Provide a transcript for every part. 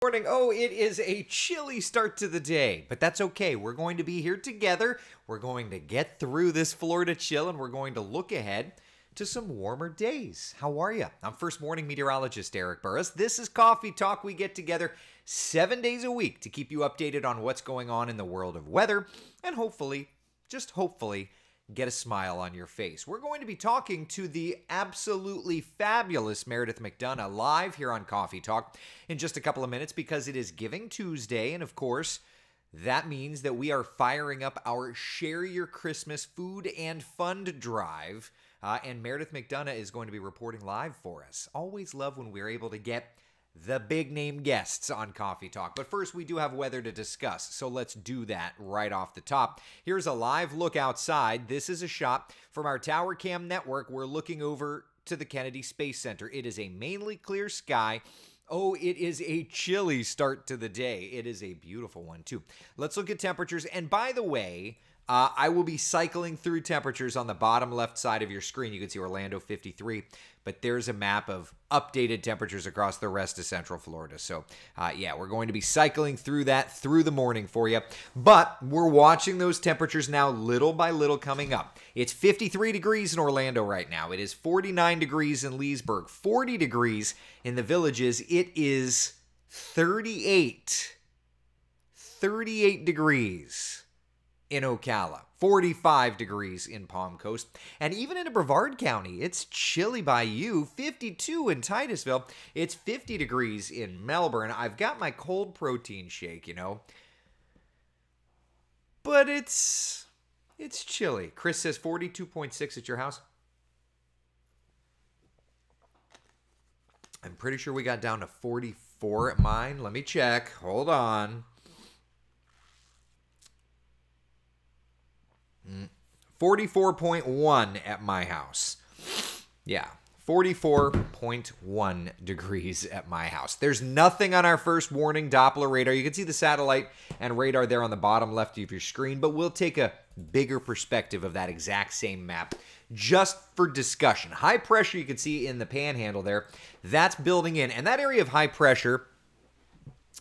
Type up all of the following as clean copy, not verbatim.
morning. Oh, it is a chilly start to the day, but that's okay. We're going to be here together. We're going to get through this Florida chill, and we're going to look ahead to some warmer days. How are you? I'm First Morning Meteorologist Eric Burris. This is Coffee Talk. We get together 7 days a week to keep you updated on what's going on in the world of weather, and hopefully, just hopefully, get a smile on your face. We're going to be talking to the absolutely fabulous Meredith McDonough live here on Coffee Talk in just a couple of minutes because it is Giving Tuesday, and of course, that means that we are firing up our Share Your Christmas Food and Fund Drive, and Meredith McDonough is going to be reporting live for us. Always love when we're able to get the big name guests on Coffee Talk. But first, we do have weather to discuss, so let's do that right off the top. Here's a live look outside. This is a shot from our Tower Cam network. We're looking over to the Kennedy Space Center. It is a mainly clear sky. Oh, it is a chilly start to the day. It is a beautiful one, too. Let's look at temperatures. And by the way, I will be cycling through temperatures on the bottom left side of your screen. You can see Orlando 53, but there's a map of updated temperatures across the rest of Central Florida. So, yeah, we're going to be cycling through that through the morning for you. But we're watching those temperatures now little by little coming up. It's 53 degrees in Orlando right now. It is 49 degrees in Leesburg, 40 degrees in the Villages. It is 38 degrees in Ocala, 45 degrees in Palm Coast, and even in Brevard County, it's chilly by you, 52 in Titusville, it's 50 degrees in Melbourne. I've got my cold protein shake, but it's chilly. Chris says 42.6 at your house. I'm pretty sure we got down to 44 at mine. Let me check. Hold on. 44.1 at my house. Yeah, 44.1 degrees at my house. There's nothing on our first warning Doppler radar. You can see the satellite and radar there on the bottom left of your screen, but we'll take a bigger perspective of that exact same map just for discussion. High pressure you can see in the panhandle there. That's building in, and that area of high pressure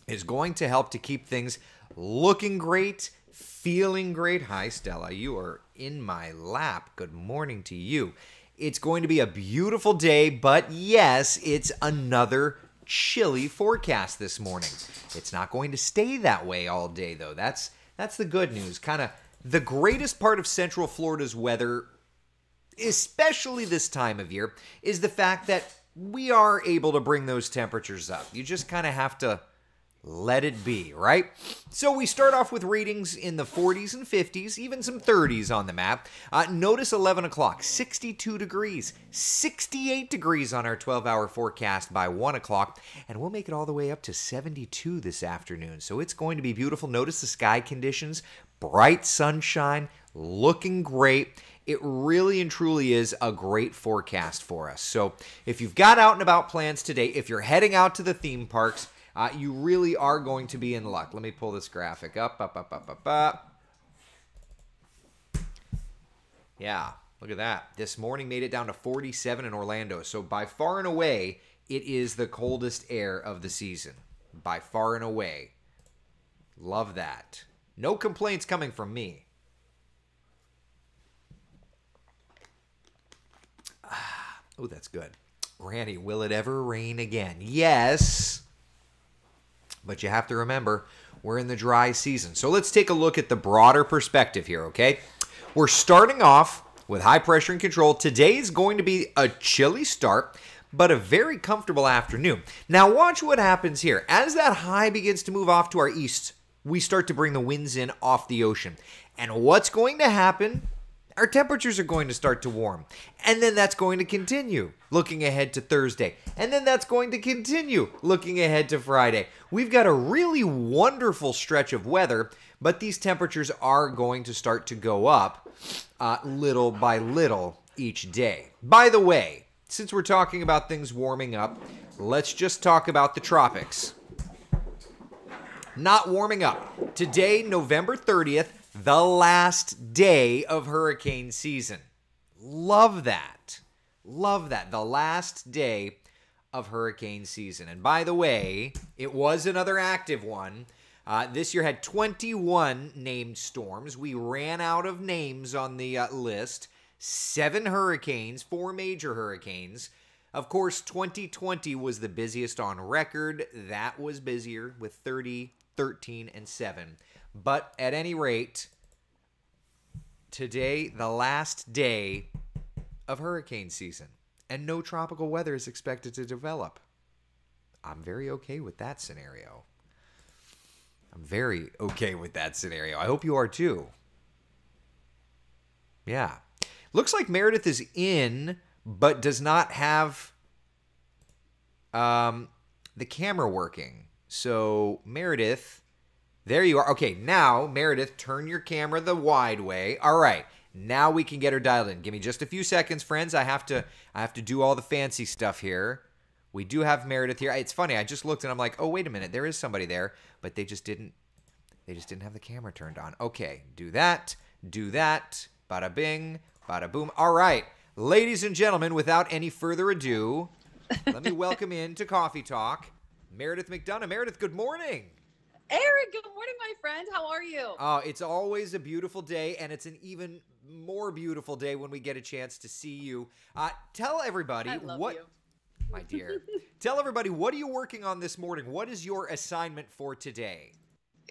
is going to help to keep things looking great, feeling great. Hi, Stella. You are in my lap. Good morning to you. It's going to be a beautiful day, but yes, it's another chilly forecast this morning. It's not going to stay that way all day, though. That's the good news. Kind of the greatest part of Central Florida's weather, especially this time of year, is the fact that we are able to bring those temperatures up. You just kind of have to let it be, right? So we start off with readings in the 40s and 50s, even some 30s on the map. Notice 11 o'clock, 62 degrees, 68 degrees on our 12-hour forecast by 1 o'clock, and we'll make it all the way up to 72 this afternoon. So it's going to be beautiful. Notice the sky conditions, bright sunshine, looking great. It really and truly is a great forecast for us. So if you've got out and about plans today, if you're heading out to the theme parks, you really are going to be in luck. Let me pull this graphic up. Yeah, look at that. This morning made it down to 47 in Orlando. So by far and away, it is the coldest air of the season. By far and away. Love that. No complaints coming from me. Oh, that's good. Granny, will it ever rain again? Yes. But you have to remember, we're in the dry season. So let's take a look at the broader perspective here, okay? We're starting off with high pressure and control. Today is going to be a chilly start, but a very comfortable afternoon. Now watch what happens here. As that high begins to move off to our east, we start to bring the winds in off the ocean. And what's going to happen? Our temperatures are going to start to warm. And then that's going to continue looking ahead to Thursday. And then that's going to continue looking ahead to Friday. We've got a really wonderful stretch of weather, but these temperatures are going to start to go up little by little each day. By the way, since we're talking about things warming up, let's just talk about the tropics. Not warming up. Today, November 30th, the last day of hurricane season. Love that. Love that. The last day of hurricane season. And by the way, it was another active one. This year had 21 named storms. We ran out of names on the list. 7 hurricanes, 4 major hurricanes. Of course, 2020 was the busiest on record. That was busier with 30, 13, and 7. But at any rate, today, the last day of hurricane season, and no tropical weather is expected to develop. I'm very okay with that scenario. I'm very okay with that scenario. I hope you are too. Yeah. Looks like Meredith is in, but does not have the camera working. So, Meredith, there you are. Okay, now, Meredith, turn your camera the wide way. All right. Now we can get her dialed in. Give me just a few seconds, friends. I have to do all the fancy stuff here. We do have Meredith here. It's funny. I just looked and I'm like, oh, wait a minute. There is somebody there, but they just didn't have the camera turned on. Okay, do that. Bada bing, bada boom. All right, ladies and gentlemen, without any further ado, let me welcome in to Coffee Talk, Meredith McDonough. Meredith, good morning. Eric, good morning, my friend. How are you? Oh, it's always a beautiful day, and it's an even more beautiful day when we get a chance to see you. Tell everybody you. My dear. Tell everybody, what are you working on this morning? What is your assignment for today?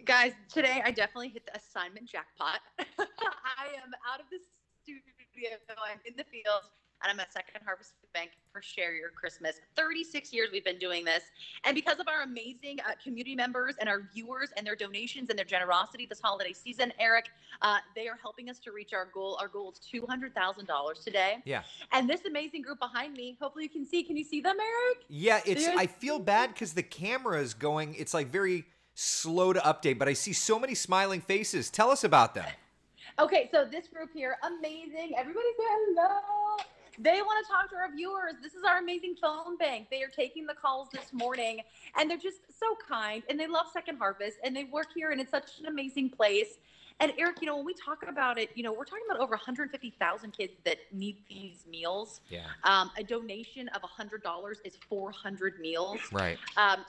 Guys, today I definitely hit the assignment jackpot. I am out of the studio. I'm in the field, and I'm at Second Harvest Bank for Share Your Christmas. 36 years we've been doing this. And because of our amazing community members and our viewers and their donations and their generosity this holiday season, Eric, they are helping us to reach our goal. Our goal is $200,000 today. Yeah. And this amazing group behind me, hopefully you can see. Can you see them, Eric? Yeah, I feel bad because the camera is going, it's like very slow to update, but I see so many smiling faces. Tell us about them. Okay, so this group here, amazing. Everybody say hello. They want to talk to our viewers. This is our amazing phone bank. They are taking the calls this morning, and they're just so kind, and they love Second Harvest, and they work here, and it's such an amazing place. And Eric, when we talk about it, we're talking about over 150,000 kids that need these meals. Yeah. A donation of $100 is 400 meals. Right.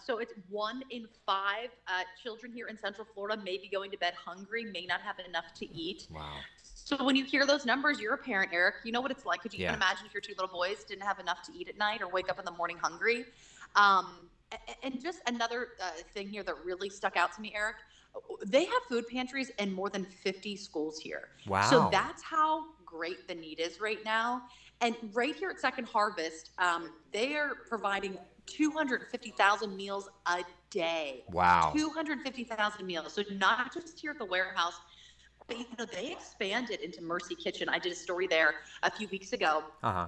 So it's 1 in 5 children here in Central Florida may be going to bed hungry, may not have enough to eat. Wow. So when you hear those numbers, you're a parent, Eric. You know what it's like. Could you Yeah. even imagine if your 2 little boys didn't have enough to eat at night or wake up in the morning hungry? And just another thing here that really stuck out to me, Eric, they have food pantries in more than 50 schools here. Wow. So that's how great the need is right now. And right here at Second Harvest, they are providing 250,000 meals a day. Wow. 250,000 meals. So not just here at the warehouse, but they expanded into Mercy Kitchen. I did a story there a few weeks ago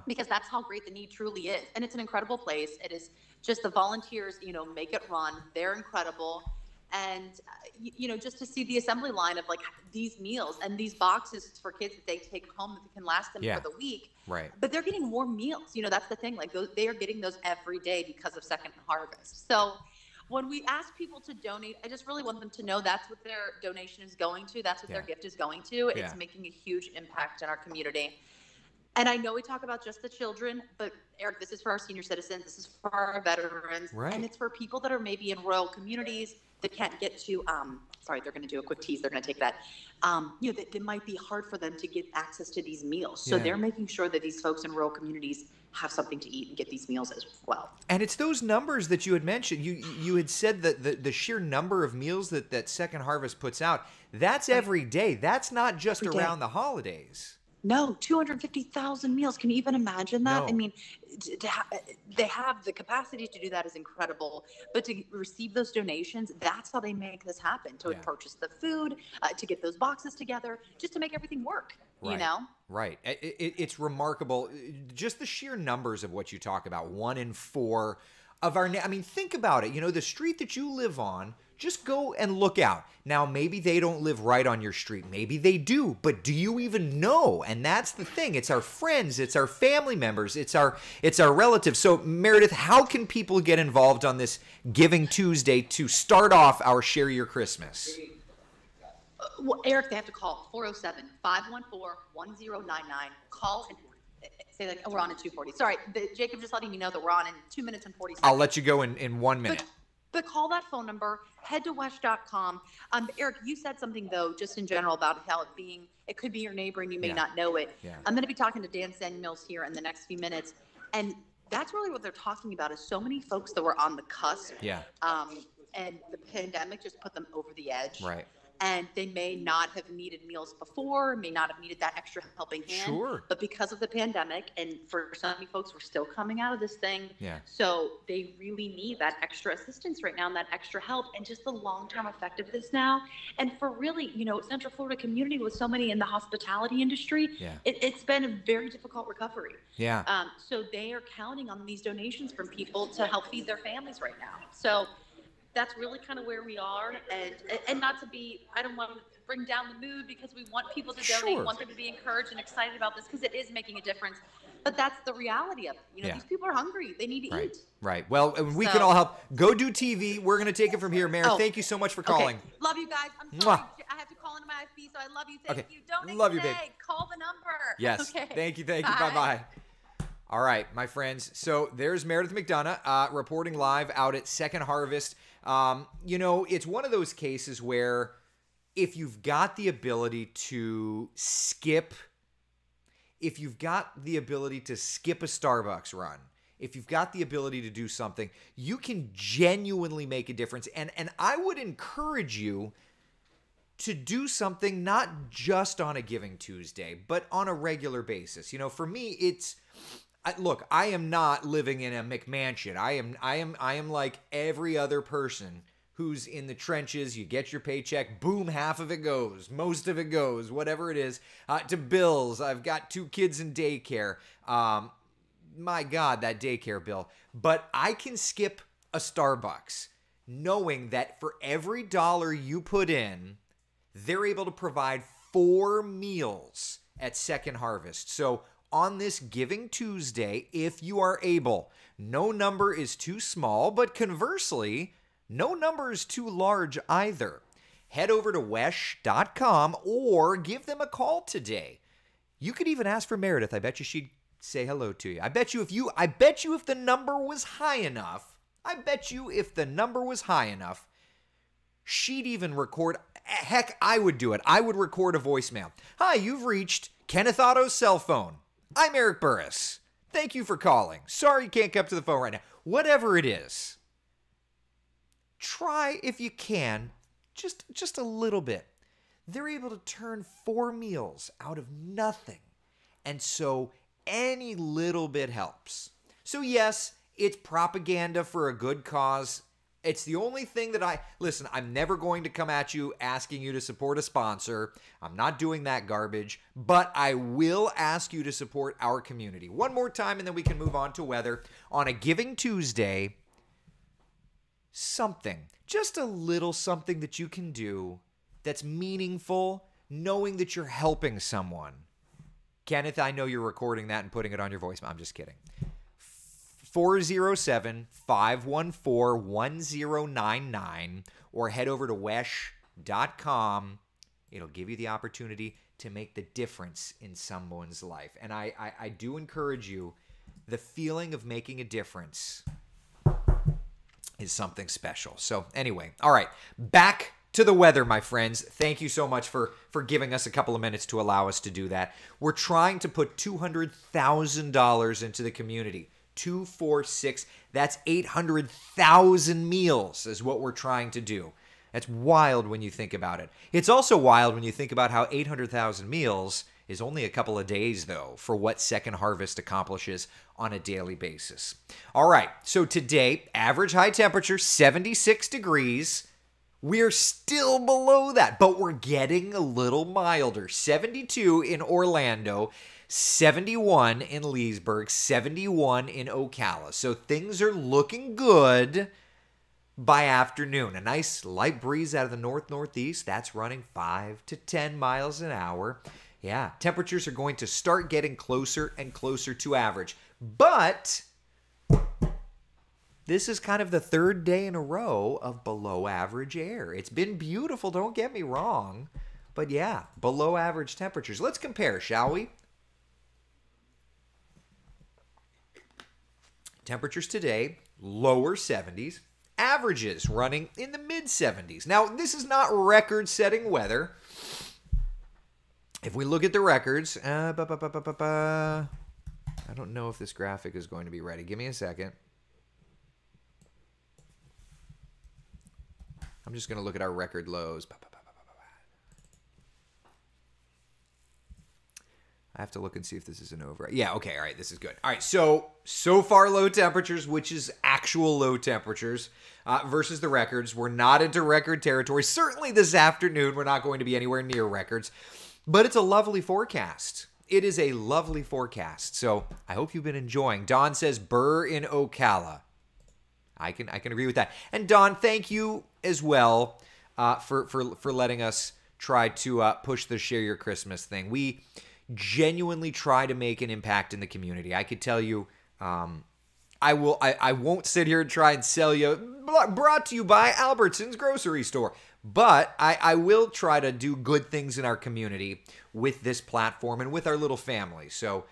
because that's how great the need truly is. And it's an incredible place. It is just the volunteers, make it run. They're incredible. And, just to see the assembly line of like these meals and these boxes for kids that they take home that can last them for the week. Right. But they're getting more meals. That's the thing. Like they are getting those every day because of Second Harvest. So when we ask people to donate, I just really want them to know that's what their donation is going to. That's what their gift is going to. It's making a huge impact in our community. And I know we talk about just the children, but Eric, this is for our senior citizens. This is for our veterans. Right. And it's for people that are maybe in rural communities that can't get to, sorry, they're going to do a quick tease. They're going to take that. That it might be hard for them to get access to these meals. So they're making sure that these folks in rural communities have something to eat and get these meals as well. And it's those numbers that you had mentioned. You had said that the sheer number of meals that Second Harvest puts out, that's every day. That's not just around the holidays. No, 250,000 meals. Can you even imagine that? No. I mean, they have the capacity to do that is incredible. But to receive those donations, that's how they make this happen. To purchase the food, to get those boxes together, just to make everything work, Right. It's remarkable. Just the sheer numbers of what you talk about. 1 in 4 of our... I mean, think about it. The street that you live on, just go and look out. Now, maybe they don't live right on your street. Maybe they do. But do you even know? And that's the thing. It's our friends. It's our family members. It's our relatives. So, Meredith, how can people get involved on this Giving Tuesday to start off our Share Your Christmas? Well, Eric, they have to call 407-514-1099. Call and say like, oh, we're on at 2:40. Sorry, Jacob just letting me know that we're on in 2 minutes and 40 seconds. I'll let you go in 1 minute. But call that phone number, head to wesh.com. Eric, you said something, though, just in general about how it could be your neighbor and you may not know it. Yeah. I'm going to be talking to Dan Samuels here in the next few minutes. And that's really what they're talking about is so many folks that were on the cusp. Yeah. And the pandemic just put them over the edge. Right. And they may not have needed meals before, may not have needed that extra helping hand. Sure. But because of the pandemic, and for so many folks, we're still coming out of this thing. Yeah. So they really need that extra assistance right now and that extra help and just the long-term effect of this now. And for really, Central Florida community with so many in the hospitality industry, it's been a very difficult recovery. Yeah. So they are counting on these donations from people to help feed their families right now. So that's really kind of where we are, and not to be, I don't want to bring down the mood because we want people to donate, Sure. want them to be encouraged and excited about this because it is making a difference. But that's the reality of it. These people are hungry. They need to eat. Right. Well, we can all help. Go do TV. We're going to take it from here. Mayor, thank you so much for calling. Okay. Love you guys. I'm sorry. I have to call into my IFB, so I love you. Thank you. Donate love you, today. babe. Call the number. Yes. Okay. Thank you. Bye-bye. All right, my friends. So there's Meredith McDonough reporting live out at Second Harvest. It's one of those cases where if you've got the ability to skip a Starbucks run, if you've got the ability to do something, you can genuinely make a difference. And I would encourage you to do something not just on a Giving Tuesday, but on a regular basis. For me, look, I am not living in a McMansion. I am like every other person who's in the trenches. You get your paycheck, boom, half of it goes, most of it goes, whatever it is, to bills. I've got 2 kids in daycare. My God, that daycare bill. But I can skip a Starbucks knowing that for every dollar you put in, they're able to provide 4 meals at Second Harvest. So on this Giving Tuesday, if you are able, no number is too small, but conversely, no number is too large either. Head over to wesh.com or give them a call today. You could even ask for Meredith. I bet you she'd say hello to you. I bet you if the number was high enough, she'd even record. Heck, I would do it. I would record a voicemail. Hi, you've reached Kenneth Otto's cell phone. I'm Eric Burris. Thank you for calling. Sorry you can't come to the phone right now. Whatever it is, try, if you can, just a little bit. They're able to turn 4 meals out of nothing. And so any little bit helps. So yes, it's propaganda for a good cause. It's the only thing that listen, I'm never going to come at you asking you to support a sponsor. I'm not doing that garbage, but I will ask you to support our community. One more time, and then we can move on to weather. On a Giving Tuesday, just a little something that you can do that's meaningful, knowing that you're helping someone. Kenneth, I know you're recording that and putting it on your voicemail. I'm just kidding. 407-514-1099 or head over to wesh.com. It'll give you the opportunity to make the difference in someone's life. And I do encourage you, the feeling of making a difference is something special. So anyway, all right, back to the weather, my friends. Thank you so much for giving us a couple of minutes to allow us to do that. We're trying to put $200,000 into the community. 246, that's 800,000 meals is what we're trying to do. That's wild when you think about it. It's also wild when you think about how 800,000 meals is only a couple of days, though, for what Second Harvest accomplishes on a daily basis. All right, so today, average high temperature, 76 degrees. We're still below that, but we're getting a little milder. 72 in Orlando, 71 in Leesburg, 71 in Ocala. So things are looking good by afternoon. A nice light breeze out of the north-northeast. That's running 5 to 10 miles an hour. Yeah, temperatures are going to start getting closer and closer to average. But this is kind of the 3rd day in a row of below average air. It's been beautiful, don't get me wrong. But yeah, below average temperatures. Let's compare, shall we? Temperatures today, lower 70s. Averages running in the mid 70s. Now, this is not record-setting weather. If we look at the records, I don't know if this graphic is going to be ready. Give me a second. I'm just going to look at our record lows. I have to look and see if this is an over. Yeah, okay, all right, this is good. All right, so far low temperatures, which is actual low temperatures versus the records. We're not into record territory. Certainly this afternoon, we're not going to be anywhere near records, but it's a lovely forecast. It is a lovely forecast, so I hope you've been enjoying. Don says Burr in Ocala. I can agree with that. And Don, thank you as well for letting us try to push the Share Your Christmas thing. We genuinely try to make an impact in the community. I could tell you, I won't sit here and try and sell you, brought to you by Albertsons grocery store, but I will try to do good things in our community with this platform and with our little family. So,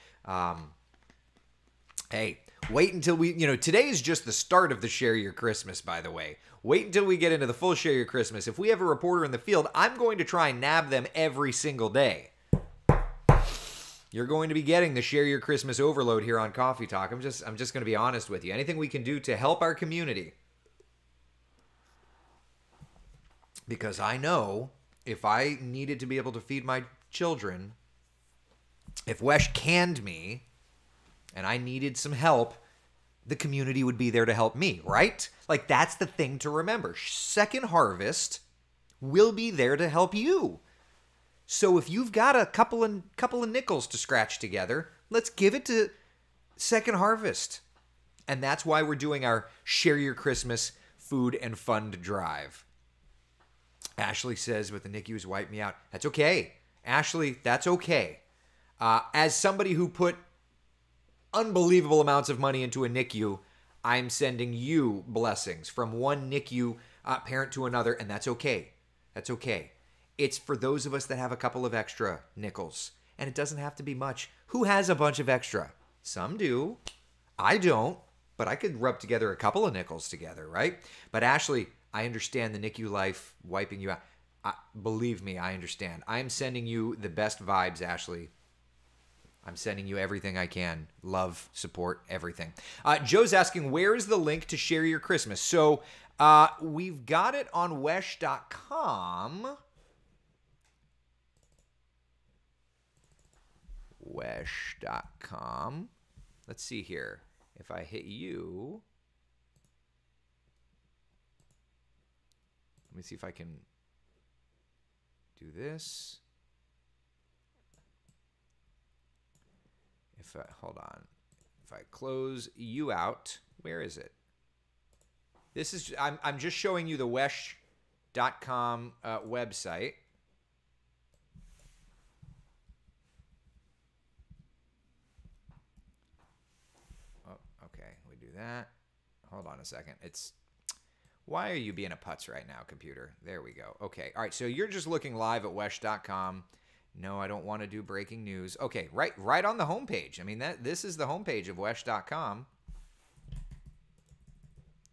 hey, wait until today is just the start of the Share Your Christmas, by the way. Wait until we get into the full Share Your Christmas. If we have a reporter in the field, I'm going to try and nab them every single day. You're going to be getting the Share Your Christmas overload here on Coffee Talk. I'm just going to be honest with you. Anything we can do to help our community. Because I know if I needed to be able to feed my children, if Wesh canned me and I needed some help, the community would be there to help me, right? Like, that's the thing to remember. Second Harvest will be there to help you. So if you've got a couple of nickels to scratch together, let's give it to Second Harvest. And that's why we're doing our Share Your Christmas Food and Fund Drive. Ashley says, but the NICUs wiped me out. That's okay. Ashley, that's okay. As somebody who put unbelievable amounts of money into a NICU, I'm sending you blessings from one NICU parent to another, and that's okay. That's okay. It's for those of us that have a couple of extra nickels. And it doesn't have to be much. Who has a bunch of extra? Some do. I don't. But I could rub together a couple of nickels together, right? But Ashley, I understand the NICU life wiping you out. Believe me, I understand. I'm sending you the best vibes, Ashley. I'm sending you everything I can. Love, support, everything. Joe's asking, where is the link to Share Your Christmas? So we've got it on wesh.com. Wesh.com. Let's see here. If I hit you, let me see if I can do this. Hold on. If I close you out, where is it? This is, I'm just showing you the wesh.com website. That. Hold on a second. Why are you being a putz right now, computer? There we go. Okay. All right. So you're just looking live at wesh.com. No, I don't want to do breaking news. Okay. Right on the homepage. I mean, this is the homepage of wesh.com.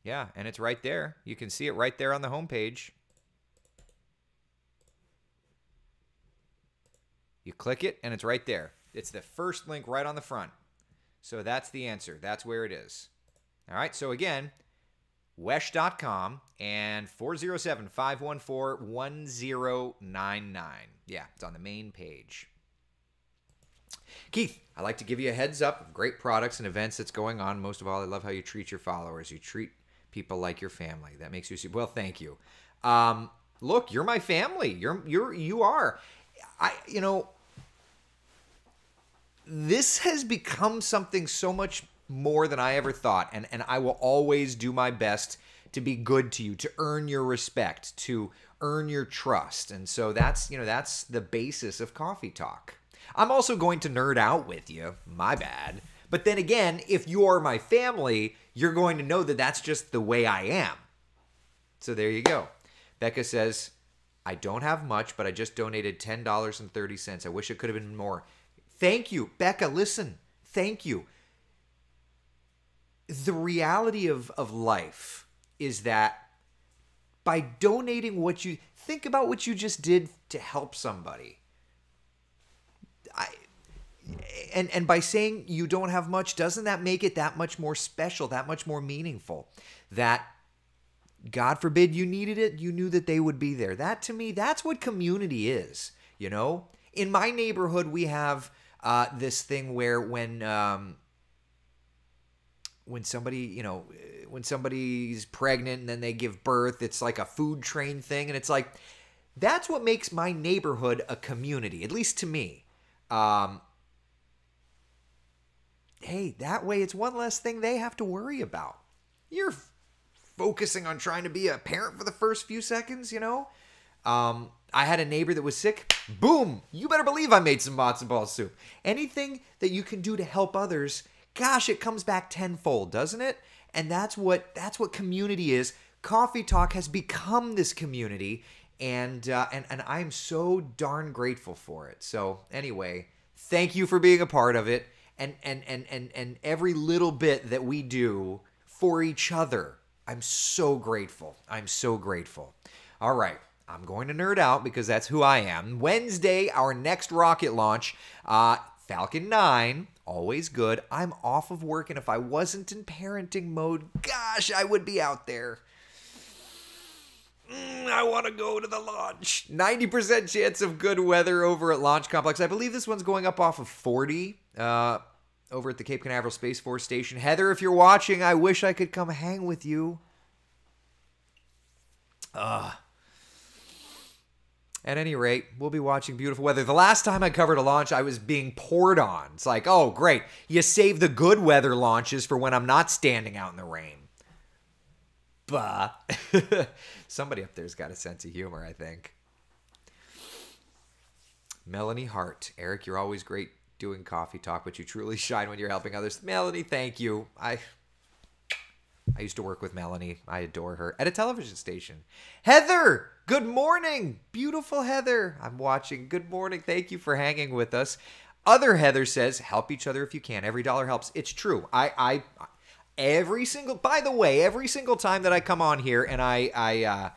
Yeah. And it's right there. You can see it right there on the homepage. You click it and it's right there. It's the first link right on the front. So that's the answer. That's where it is. All right, so again, wesh.com and 407-514-1099. Yeah, it's on the main page. Keith, I like to give you a heads up of great products and events that's going on. Most of all, I love how you treat your followers. You treat people like your family. That makes you well, thank you. Look, you're my family. You are. This has become something so much more than I ever thought, and I will always do my best to be good to you, to earn your respect, to earn your trust. And so that's the basis of Coffee Talk. I'm also going to nerd out with you, my bad. But then again, if you are my family, you're going to know that that's just the way I am. So there you go. Becca says, I don't have much, but I just donated $10.30. I wish it could have been more. Thank you, Becca. Listen, thank you. the reality of life is that by donating think about what you just did to help somebody. And by saying you don't have much, doesn't that make it that much more special, that much more meaningful? That, God forbid you needed it, you knew that they would be there. That, to me, that's what community is, you know? In my neighborhood, we have this thing where when somebody, when somebody's pregnant and then they give birth, it's like a food train thing. And it's like, that's what makes my neighborhood a community, at least to me. Hey, that way it's one less thing they have to worry about. You're focusing on trying to be a parent for the first few seconds, I had a neighbor that was sick. Boom! You better believe I made some matzo ball soup. Anything that you can do to help others, gosh, it comes back tenfold, doesn't it? And that's what community is. Coffee Talk has become this community, and I'm so darn grateful for it. So anyway, thank you for being a part of it, and every little bit that we do for each other. I'm so grateful. I'm so grateful. All right. I'm going to nerd out because that's who I am. Wednesday, our next rocket launch, Falcon 9, always good. I'm off of work, and if I wasn't in parenting mode, gosh, I would be out there. I want to go to the launch. 90% chance of good weather over at Launch Complex. I believe this one's going up off of 40 over at the Cape Canaveral Space Force Station. Heather, if you're watching, I wish I could come hang with you. At any rate, we'll be watching beautiful weather. The last time I covered a launch, I was being poured on. It's like, oh, great. You save the good weather launches for when I'm not standing out in the rain. Bah. Somebody up there's got a sense of humor, I think. Melanie Hart. Eric, you're always great doing Coffee Talk, but you truly shine when you're helping others. Melanie, thank you. I used to work with Melanie. I adore her. At a television station. Heather, good morning. Beautiful Heather. I'm watching. Good morning. Thank you for hanging with us. Other Heather says, help each other if you can. Every dollar helps. It's true. Every single time that I come on here and I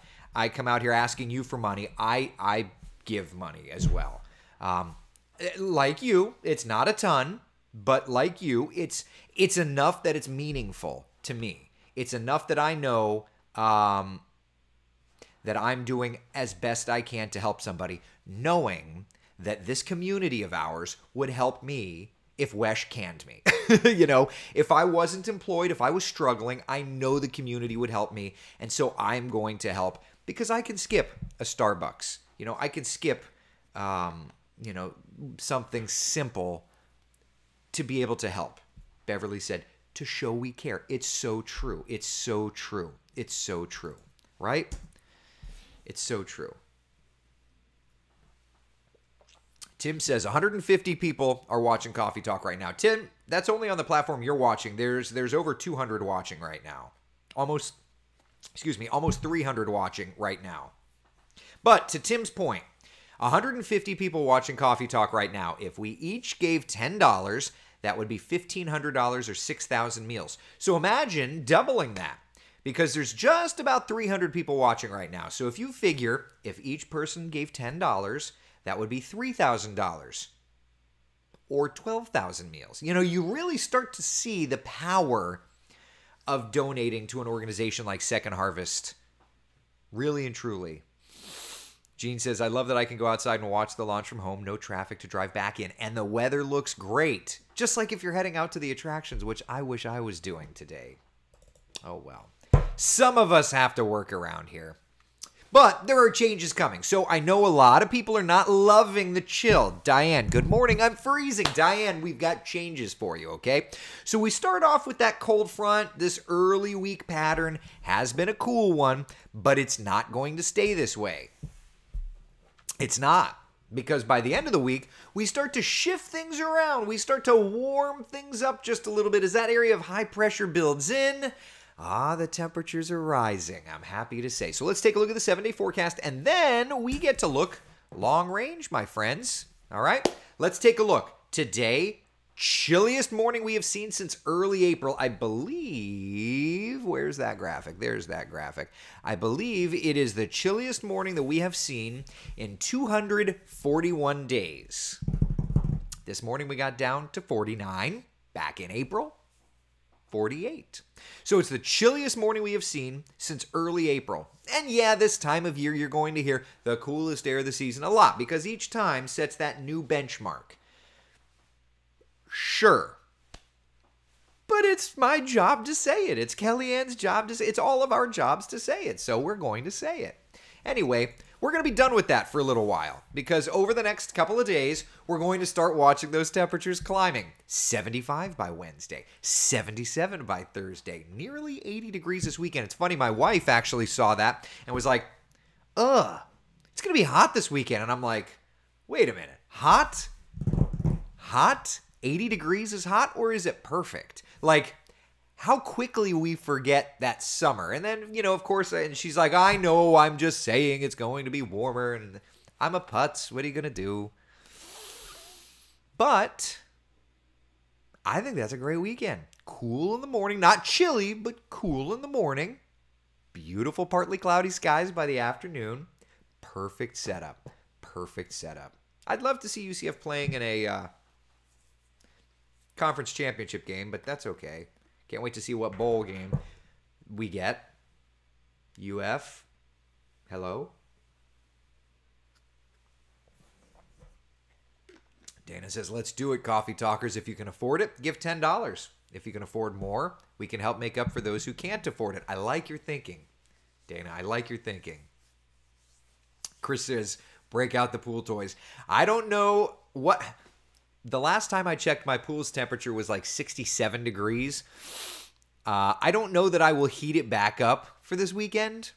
come out here asking you for money, I give money as well. Like you, it's not a ton, but like you, it's enough that it's meaningful to me. It's enough that I know that I'm doing as best I can to help somebody, knowing that this community of ours would help me if Wesh canned me. If I wasn't employed, if I was struggling, I know the community would help me. And so I'm going to help because I can skip a Starbucks. I can skip, something simple to be able to help. Beverly said, to show we care. It's so true. It's so true. It's so true. Right? It's so true. Tim says 150 people are watching Coffee Talk right now. Tim, that's only on the platform you're watching. There's over 200 watching right now. Almost 300 watching right now. But to Tim's point, 150 people watching Coffee Talk right now. If we each gave $10, that would be $1,500 or 6,000 meals. So imagine doubling that because there's just about 300 people watching right now. So if you figure if each person gave $10, that would be $3,000 or 12,000 meals. You really start to see the power of donating to an organization like Second Harvest. Really and truly. Gene says, I love that I can go outside and watch the launch from home. No traffic to drive back in. And the weather looks great. Just like if you're heading out to the attractions, which I wish I was doing today. Oh, well. Some of us have to work around here. But there are changes coming. So I know a lot of people are not loving the chill. Diane, good morning. I'm freezing. Diane, we've got changes for you, okay? So we start off with that cold front. This early week pattern has been a cool one, but it's not going to stay this way. It's not. Because by the end of the week, we start to shift things around. We start to warm things up just a little bit as that area of high pressure builds in. The temperatures are rising, I'm happy to say. So let's take a look at the 7-day forecast, and then we get to look long range, my friends. All right, let's take a look. Today, chilliest morning we have seen since early April. I believe, where's that graphic? There's that graphic. I believe it is the chilliest morning that we have seen in 241 days. This morning we got down to 49. Back in April, 48. So it's the chilliest morning we have seen since early April. And yeah, this time of year you're going to hear the coolest air of the season a lot because each time sets that new benchmark. Sure. But it's my job to say it. It's Kellyanne's job to say it. It's all of our jobs to say it. So we're going to say it. Anyway, we're going to be done with that for a little while because over the next couple of days, we're going to start watching those temperatures climbing. 75 by Wednesday, 77 by Thursday, nearly 80 degrees this weekend. It's funny, my wife actually saw that and was like, it's going to be hot this weekend. And I'm like, wait a minute, hot? Hot? 80 degrees is hot or is it perfect? Like, how quickly we forget that summer. And then, of course, and she's like, I know, I'm just saying it's going to be warmer. And I'm a putz. What are you going to do? But I think that's a great weekend. Cool in the morning. Not chilly, but cool in the morning. Beautiful partly cloudy skies by the afternoon. Perfect setup. Perfect setup. I'd love to see UCF playing in a conference championship game, but that's okay. Can't wait to see what bowl game we get. UF, hello? Dana says, let's do it, Coffee Talkers. If you can afford it, give $10. If you can afford more, we can help make up for those who can't afford it. I like your thinking. Dana, I like your thinking. Chris says, break out the pool toys. I don't know what... The last time I checked, my pool's temperature was like 67 degrees. I don't know that I will heat it back up for this weekend.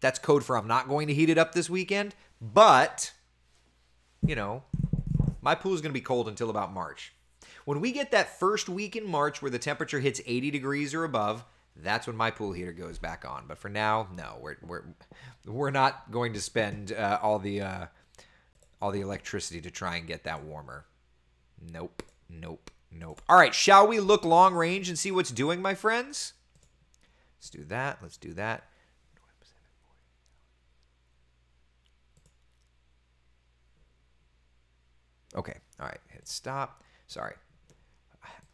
That's code for I'm not going to heat it up this weekend. But, my pool's going to be cold until about March. When we get that first week in March where the temperature hits 80 degrees or above, that's when my pool heater goes back on. But for now, no, we're not going to spend all the electricity to try and get that warmer. Nope. All right, shall we look long range and see what's doing, my friends? Let's do that. Okay, all right, hit stop. Sorry.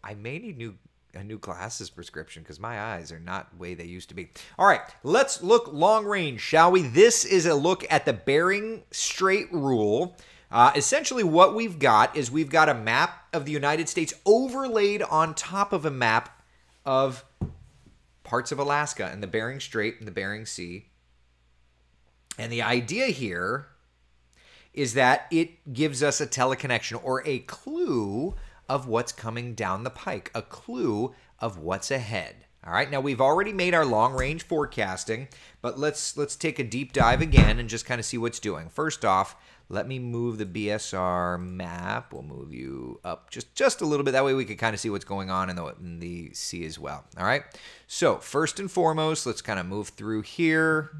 I may need a new glasses prescription because my eyes are not the way they used to be. All right, let's look long range, shall we? This is a look at the Bering Strait rule. Essentially what we've got is we've got a map of the United States overlaid on top of a map of parts of Alaska and the Bering Strait and the Bering Sea. And the idea here is that it gives us a teleconnection or a clue of what's coming down the pike, a clue of what's ahead. All right, now we've already made our long-range forecasting, but let's take a deep dive again and just kind of see what's doing. First off, let me move the BSR map. We'll move you up just a little bit. That way we can kind of see what's going on in the sea as well. All right, so first and foremost, let's kind of move through here.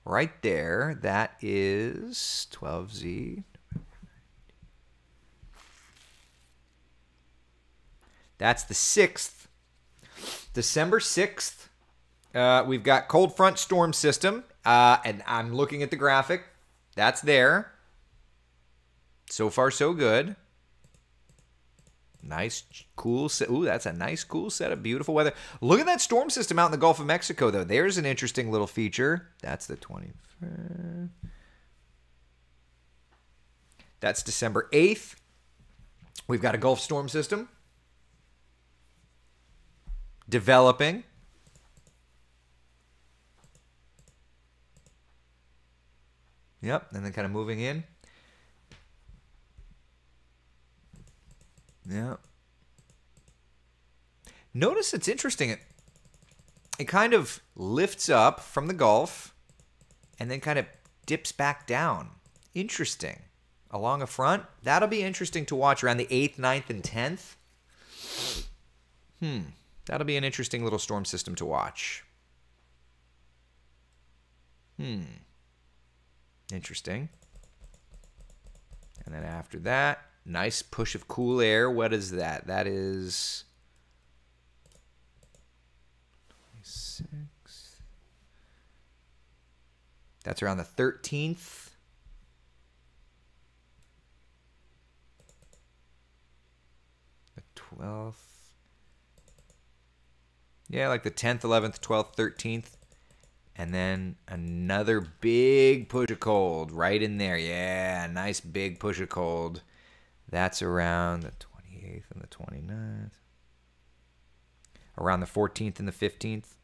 Right there, that is 12Z. That's the 6th. December 6th. We've got cold front storm system. And I'm looking at the graphic. That's there. So far, so good. Nice, cool. Ooh, that's a nice, cool setup. Beautiful weather. Look at that storm system out in the Gulf of Mexico, though. There's an interesting little feature. That's the 21st. That's December 8th. We've got a Gulf storm system developing. Yep, and then kind of moving in. Yeah. Notice it's interesting. It kind of lifts up from the Gulf and then kind of dips back down. Interesting. Along a front. That'll be interesting to watch around the 8th, 9th, and 10th. That'll be an interesting little storm system to watch. Interesting. And then after that, nice push of cool air. What is that? That is 26. That's around the 13th. The 12th. Yeah, like the 10th, 11th, 12th, 13th. And then another big push of cold right in there. Yeah, nice big push of cold. That's around the 28th and the 29th. Around the 14th and the 15th.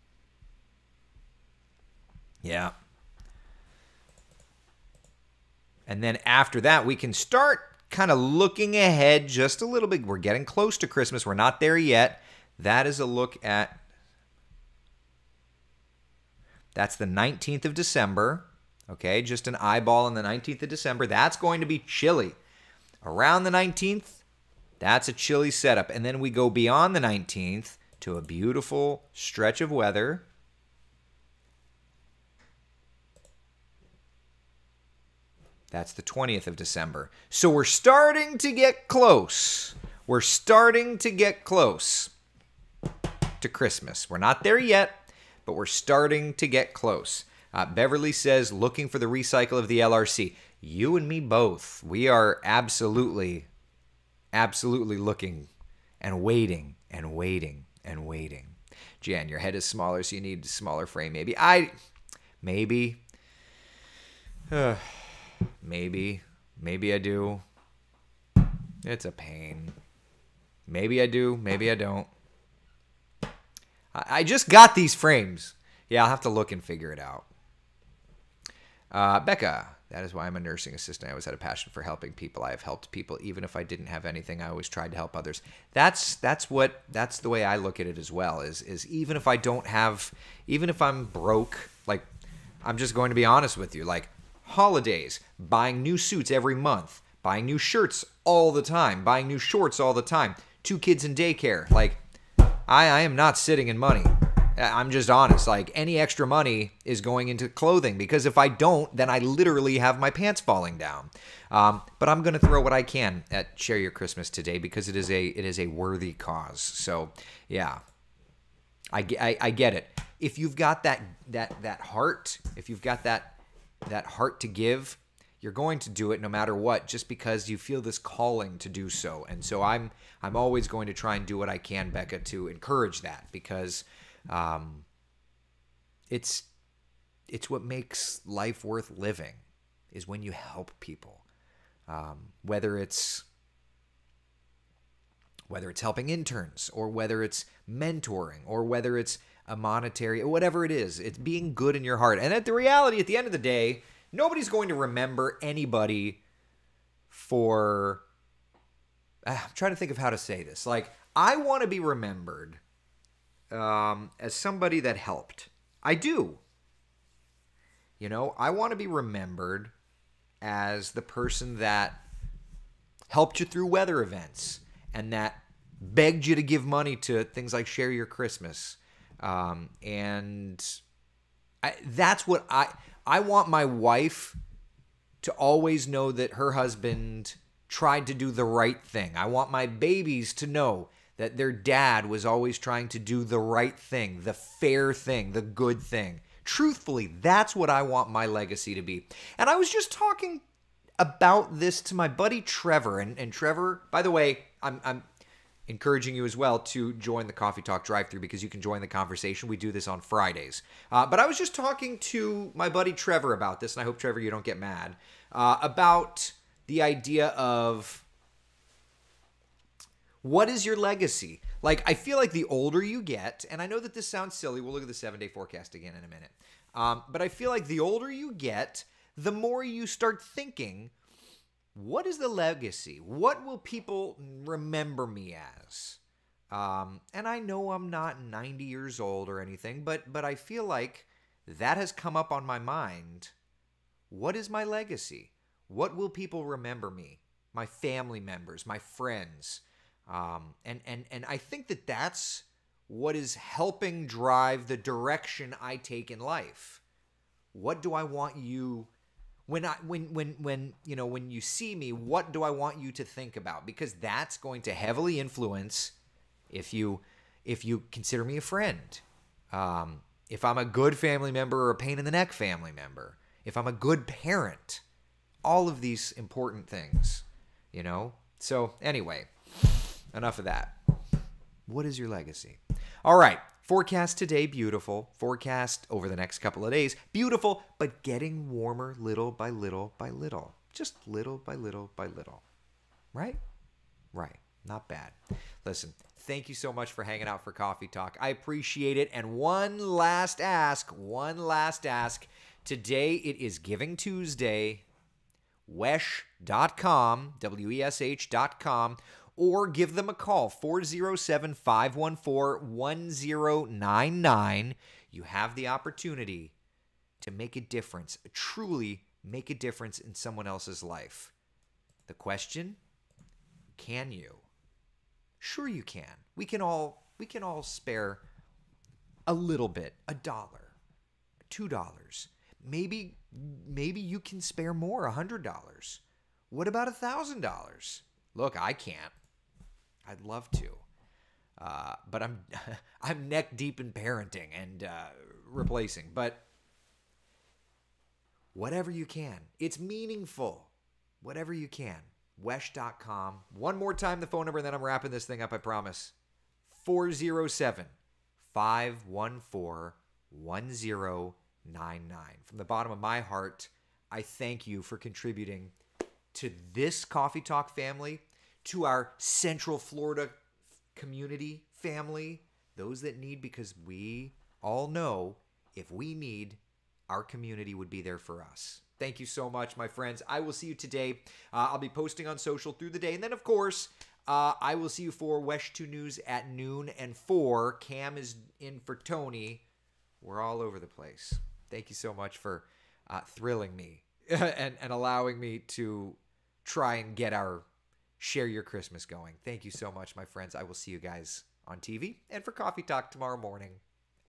Yeah. And then after that, we can start kind of looking ahead just a little bit. We're getting close to Christmas. We're not there yet. That is a look at, that's the 19th of December. Okay, just an eyeball on the 19th of December. That's going to be chilly. Around the 19th, that's a chilly setup. And then we go beyond the 19th to a beautiful stretch of weather. That's the 20th of December. So we're starting to get close. We're starting to get close to Christmas. We're not there yet, but we're starting to get close. Beverly says, looking for the recycle of the LRC. You and me both. We are absolutely looking and waiting and waiting and waiting. Jan, your head is smaller, so you need a smaller frame. Maybe. Maybe I do. It's a pain. Maybe I do. Maybe I don't. I just got these frames. Yeah, I'll have to look and figure it out. Becca, that is why I'm a nursing assistant. I always had a passion for helping people. I have helped people even if I didn't have anything. I always tried to help others. That's the way I look at it as well. Is even if I don't have, even if I'm broke, like I'm just going to be honest with you, like holidays, buying new suits every month, buying new shirts all the time, buying new shorts all the time, 2 kids in daycare. Like I am not sitting in money. I'm just honest. Like any extra money is going into clothing because if I don't, then I literally have my pants falling down. But I'm going to throw what I can at Share Your Christmas today because it is a worthy cause. So yeah, I get it. If you've got that heart, if you've got that heart to give, you're going to do it no matter what, just because you feel this calling to do so. And so I'm always going to try and do what I can, Becca, to encourage that because it's what makes life worth living is when you help people, whether it's helping interns or whether it's mentoring or whether it's a monetary, whatever it is, it's being good in your heart. And at the end of the day, nobody's going to remember anybody for, I'm trying to think of how to say this. Like, I want to be remembered as somebody that helped. I do. You know, I want to be remembered as the person that helped you through weather events and that begged you to give money to things like Share Your Christmas. That's what I want my wife to always know that her husband tried to do the right thing. I want my babies to know that their dad was always trying to do the right thing, the fair thing, the good thing. Truthfully, that's what I want my legacy to be. And I was just talking about this to my buddy Trevor. And Trevor, by the way, I'm encouraging you as well to join the Coffee Talk drive-thru because you can join the conversation. We do this on Fridays. But I was just talking to my buddy Trevor about this, and I hope, Trevor, you don't get mad, about the idea of what is your legacy? Like, I feel like the older you get, and I know that this sounds silly. We'll look at the 7-day forecast again in a minute. But I feel like the older you get, the more you start thinking, what is the legacy? What will people remember me as? And I know I'm not 90 years old or anything, but I feel like that has come up on my mind. What is my legacy? What will people remember me? My family members, my friends. And I think that that's what is helping drive the direction I take in life. What do I want you when you see me, what do I want you to think about? Because that's going to heavily influence if you consider me a friend. If I'm a good family member or a pain in the neck family member. If I'm a good parent. All of these important things, So anyway, enough of that. What is your legacy? All right. Forecast today, beautiful. Forecast over the next couple of days, beautiful, but getting warmer little by little by little. Just little by little by little. Right? Right. Not bad. Listen, thank you so much for hanging out for Coffee Talk. I appreciate it. And one last ask. Today it is Giving Tuesday. Wesh.com, WESH.com, or give them a call, 407-514-1099. You have the opportunity to make a difference, truly make a difference in someone else's life. The question, can you? Sure you can. We can all spare a little bit, $1, $2. Maybe you can spare more, $100. What about $1,000? Look, I can't. I'd love to, but I'm neck deep in parenting and replacing. But whatever you can, it's meaningful. Whatever you can. Wesh.com. One more time, the phone number, and then I'm wrapping this thing up. I promise. 407-514-1099. From the bottom of my heart, I thank you for contributing to this Coffee Talk family, to our Central Florida community family, those that need, because we all know if we need, our community would be there for us. Thank you so much, my friends. I will see you today. I'll be posting on social through the day. And then, of course, I will see you for Wesh 2 News at noon and 4. Cam is in for Tony. We're all over the place. Thank you so much for thrilling me and allowing me to try and get our Share Your Christmas going. Thank you so much, my friends. I will see you guys on TV and for Coffee Talk tomorrow morning.